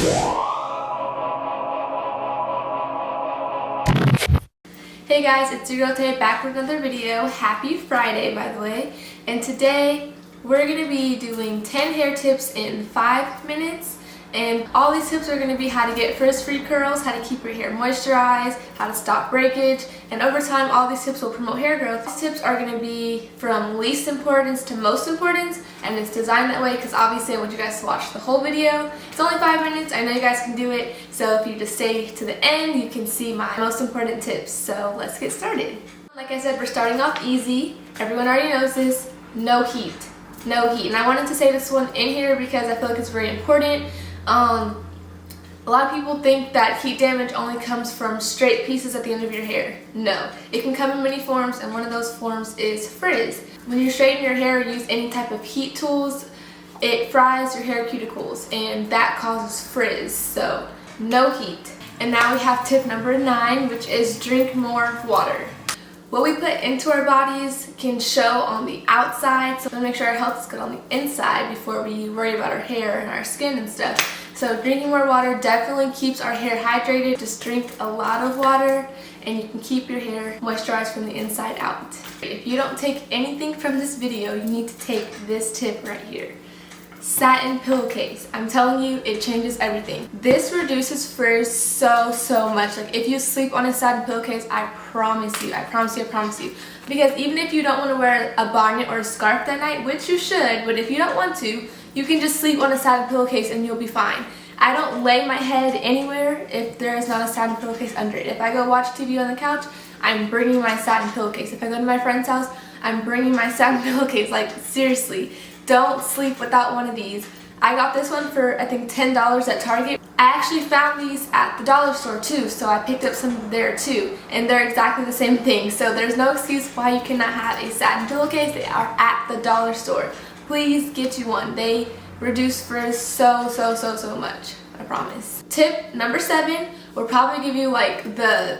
Hey guys, it's YaGirlTay back with another video. Happy Friday, by the way. And today we're going to be doing 10 hair tips in 5 minutes. And all these tips are going to be how to get frizz-free curls, how to keep your hair moisturized, how to stop breakage, and over time all these tips will promote hair growth. These tips are going to be from least importance to most importance, and it's designed that way because obviously I want you guys to watch the whole video. It's only 5 minutes, I know you guys can do it, so if you just stay to the end you can see my most important tips. So let's get started. Like I said, we're starting off easy. Everyone already knows this. No heat. No heat. And I wanted to say this one in here because I feel like it's very important. A lot of people think that heat damage only comes from straight pieces at the end of your hair. No, it can come in many forms, and one of those forms is frizz. When you straighten your hair or use any type of heat tools, it fries your hair cuticles, and that causes frizz. So no heat. And now we have tip number 9, which is drink more water. What we put into our bodies can show on the outside, so we want to make sure our health is good on the inside before we worry about our hair and our skin and stuff. So drinking more water definitely keeps our hair hydrated. Just drink a lot of water and you can keep your hair moisturized from the inside out. If you don't take anything from this video, you need to take this tip right here. Satin pillowcase. I'm telling you, it changes everything. This reduces frizz so much. Like if you sleep on a satin pillowcase, I promise you. Because even if you don't want to wear a bonnet or a scarf that night, which you should, but if you don't want to, you can just sleep on a satin pillowcase and you'll be fine. I don't lay my head anywhere if there is not a satin pillowcase under it. If I go watch TV on the couch, I'm bringing my satin pillowcase. If I go to my friend's house, I'm bringing my satin pillowcase. Like seriously, don't sleep without one of these. I got this one for I think $10 at Target. I actually found these at the dollar store too, so I picked up some there too, and they're exactly the same thing. So there's no excuse why you cannot have a satin pillowcase. They are at the dollar store. Please get you one. They reduce frizz so much, I promise. Tip number 7 will probably give you like the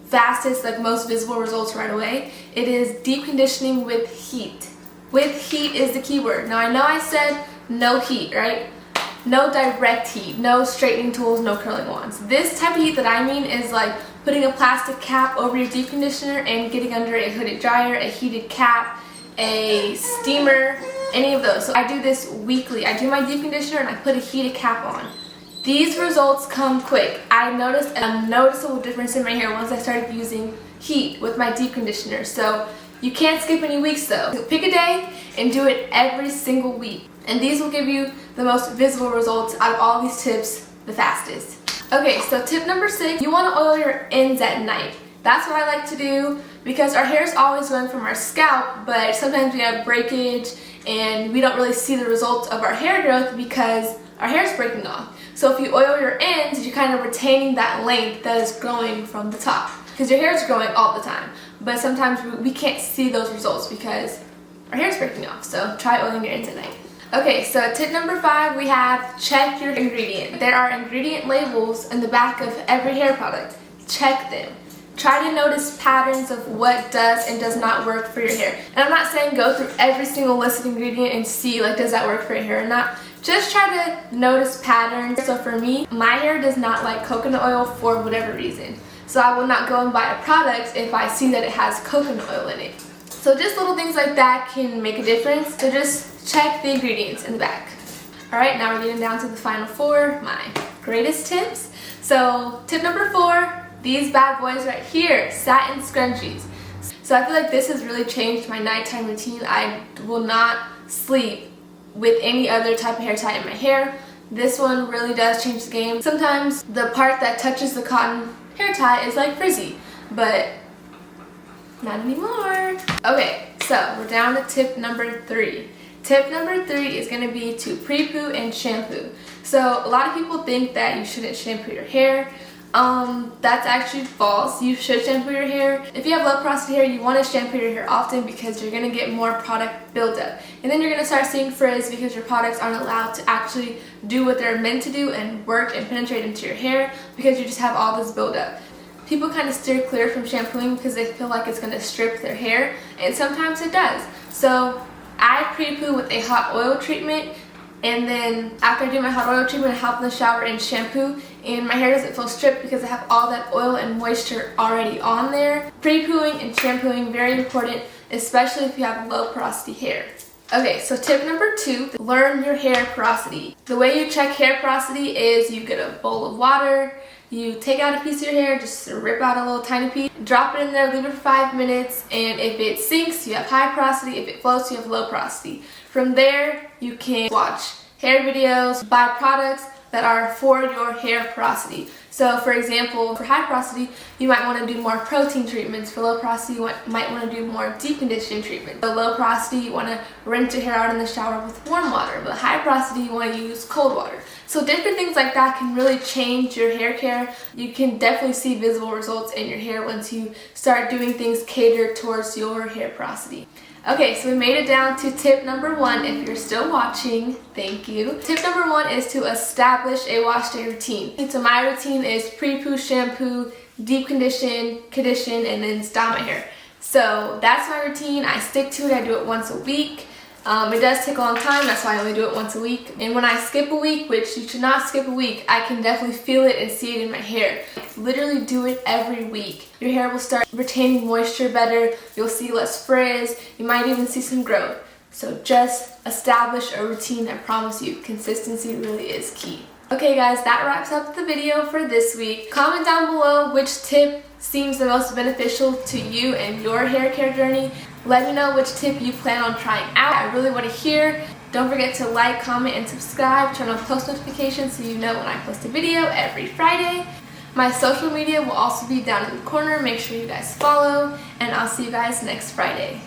fastest, like most visible results right away. It is deep conditioning with heat. With heat is the key word. Now I know I said no heat, right? No direct heat, no straightening tools, no curling wands. This type of heat that I mean is like putting a plastic cap over your deep conditioner and getting under a hooded dryer, a heated cap, a steamer, any of those. So I do this weekly. I do my deep conditioner and I put a heated cap on. These results come quick. I noticed a noticeable difference in my hair once I started using heat with my deep conditioner. So you can't skip any weeks though. So pick a day and do it every single week. And these will give you the most visible results out of all these tips the fastest. Okay, so tip number 6, you want to oil your ends at night. That's what I like to do because our hair is always going from our scalp, but sometimes we have breakage and we don't really see the results of our hair growth because our hair is breaking off. So if you oil your ends, you're kind of retaining that length that is growing from the top because your hair is growing all the time. But sometimes we can't see those results because our hair is breaking off. So try oiling your ends at night. Okay, so tip number 5, we have check your ingredient. There are ingredient labels in the back of every hair product. Check them. Try to notice patterns of what does and does not work for your hair. And I'm not saying go through every single listed ingredient and see like does that work for your hair or not. Just try to notice patterns. So for me, my hair does not like coconut oil for whatever reason. So I will not go and buy a product if I see that it has coconut oil in it. So just little things like that can make a difference. So just check the ingredients in the back. Alright, now we're getting down to the final 4, my greatest tips. So tip number 4, these bad boys right here, satin scrunchies. So I feel like this has really changed my nighttime routine. I will not sleep with any other type of hair tie in my hair. This one really does change the game. Sometimes the part that touches the cotton hair tie is like frizzy, but not anymore. Okay, so we're down to tip number 3. Tip number 3 is going to be to pre-poo and shampoo. So a lot of people think that you shouldn't shampoo your hair. That's actually false. You should shampoo your hair. If you have low porosity hair, you want to shampoo your hair often because you're going to get more product buildup. And then you're going to start seeing frizz because your products aren't allowed to actually do what they're meant to do and work and penetrate into your hair because you just have all this buildup. People kind of steer clear from shampooing because they feel like it's going to strip their hair, and sometimes it does. So I pre-poo with a hot oil treatment And then after I do my hot oil treatment, I hop in the shower and shampoo, and my hair doesn't feel stripped because I have all that oil and moisture already on there. Pre-pooing and shampooing, very important, especially if you have low porosity hair. Okay, so tip number 2, learn your hair porosity. The way you check hair porosity is you get a bowl of water, you take out a piece of your hair, just rip out a little tiny piece, drop it in there, leave it for 5 minutes, and if it sinks, you have high porosity. If it floats, you have low porosity. From there, you can watch hair videos, buy products that are for your hair porosity. So for example, for high porosity, you might want to do more protein treatments. For low porosity, you might want to do more deep conditioning treatments. For low porosity, you want to rinse your hair out in the shower with warm water, but high porosity, you want to use cold water. So different things like that can really change your hair care. You can definitely see visible results in your hair once you start doing things catered towards your hair porosity. Okay, so we made it down to tip number 1. If you're still watching, thank you. Tip number 1 is to establish a wash day routine. So my routine is pre-poo, shampoo, deep condition, and then style my hair. So that's my routine. I stick to it. I do it once a week. It does take a long time, that's why I only do it once a week. And when I skip a week, which you should not skip a week, I can definitely feel it and see it in my hair. Literally do it every week. Your hair will start retaining moisture better, you'll see less frizz, you might even see some growth. So just establish a routine, I promise you, consistency really is key. Okay guys, that wraps up the video for this week. Comment down below which tip seems the most beneficial to you and your hair care journey. Let me know which tip you plan on trying out. I really want to hear. Don't forget to like, comment, and subscribe. Turn on post notifications so you know when I post a video every Friday. My social media will also be down in the corner. Make sure you guys follow, and I'll see you guys next Friday.